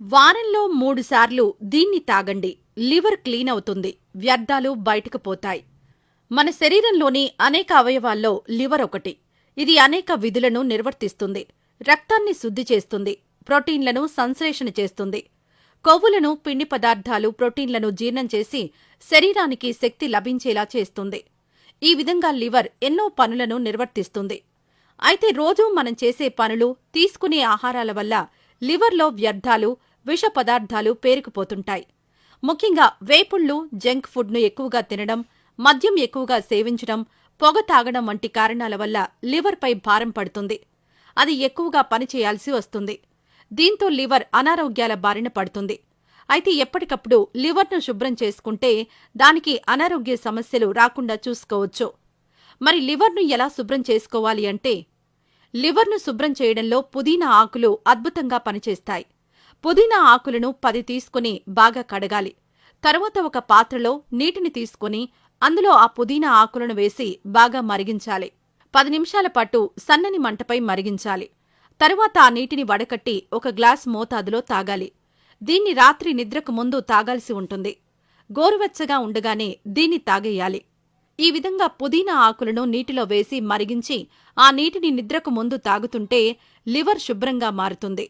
వారంలో 3 సార్లు దీన్ని తాగండి. లివర్ క్లీన్ అవుతుంది. వ్యర్థాలు బయటకు పోతాయి. మన శరీరంలోని అనేక అవయవాల్లో లివర్ ఒకటి. ఇది అనేక విధులను నిర్వర్తిస్తుంది. రక్తాన్ని శుద్ధి చేస్తుంది. ప్రోటీన్లను సంశ్లేషణ చేస్తుంది. కొవ్వులను, పిండి పదార్థాలు, ప్రోటీన్లను జీర్ణం చేసి శరీరానికి శక్తి లభించేలా చేస్తుంది. ఈ విధంగా లివర్ ఎన్నో పనులను నిర్వర్తిస్తుంది. అయితే రోజూ మనం చేసే పనులు, తీసుకునే ఆహారాల వల్ల లివర్లో వ్యర్థాలు, విష పదార్థాలు పేరుకుపోతుంటాయి. ముఖ్యంగా వేపుళ్లు, జంక్ ఫుడ్ను ఎక్కువగా తినడం, మద్యం ఎక్కువగా సేవించడం, పొగ తాగడం వంటి కారణాల వల్ల లివర్పై భారం పడుతుంది. అది ఎక్కువగా పనిచేయాల్సి వస్తుంది. దీంతో లివర్ అనారోగ్యాల బారిన పడుతుంది. అయితే ఎప్పటికప్పుడు లివర్ను శుభ్రం చేసుకుంటే దానికి అనారోగ్య సమస్యలు రాకుండా చూసుకోవచ్చు. మరి లివర్ను ఎలా శుభ్రం చేసుకోవాలి అంటే, లివర్ను శుభ్రం చేయడంలో పుదీనా ఆకులు అద్భుతంగా పనిచేస్తాయి. పుదీనా ఆకులను 10 తీసుకుని బాగా కడగాలి. తరువాత ఒక పాత్రలో నీటిని తీసుకుని అందులో ఆ పుదీనా ఆకులను వేసి బాగా మరిగించాలి. 10 నిమిషాల పాటు సన్నని మంటపై మరిగించాలి. తరువాత ఆ నీటిని వడకట్టి ఒక గ్లాస్ మోతాదులో తాగాలి. దీన్ని రాత్రి నిద్రకు ముందు తాగాల్సి ఉంటుంది. గోరువెచ్చగా ఉండగానే దీన్ని తాగేయాలి. ఈ విధంగా పుదీనా ఆకులను నీటిలో వేసి మరిగించి ఆ నీటిని నిద్రకు ముందు తాగుతుంటే లివర్ శుభ్రంగా మారుతుంది.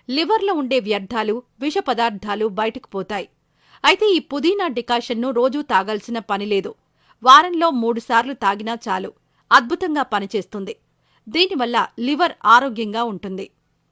లివర్లో ఉండే వ్యర్థాలు, విష పదార్థాలు బయటకు పోతాయి. అయితే ఈ పుదీనా డికాషన్ను రోజూ తాగాల్సిన పనిలేదు. వారంలో 3 సార్లు తాగినా చాలు. అద్భుతంగా పనిచేస్తుంది. దీనివల్ల లివర్ ఆరోగ్యంగా ఉంటుంది.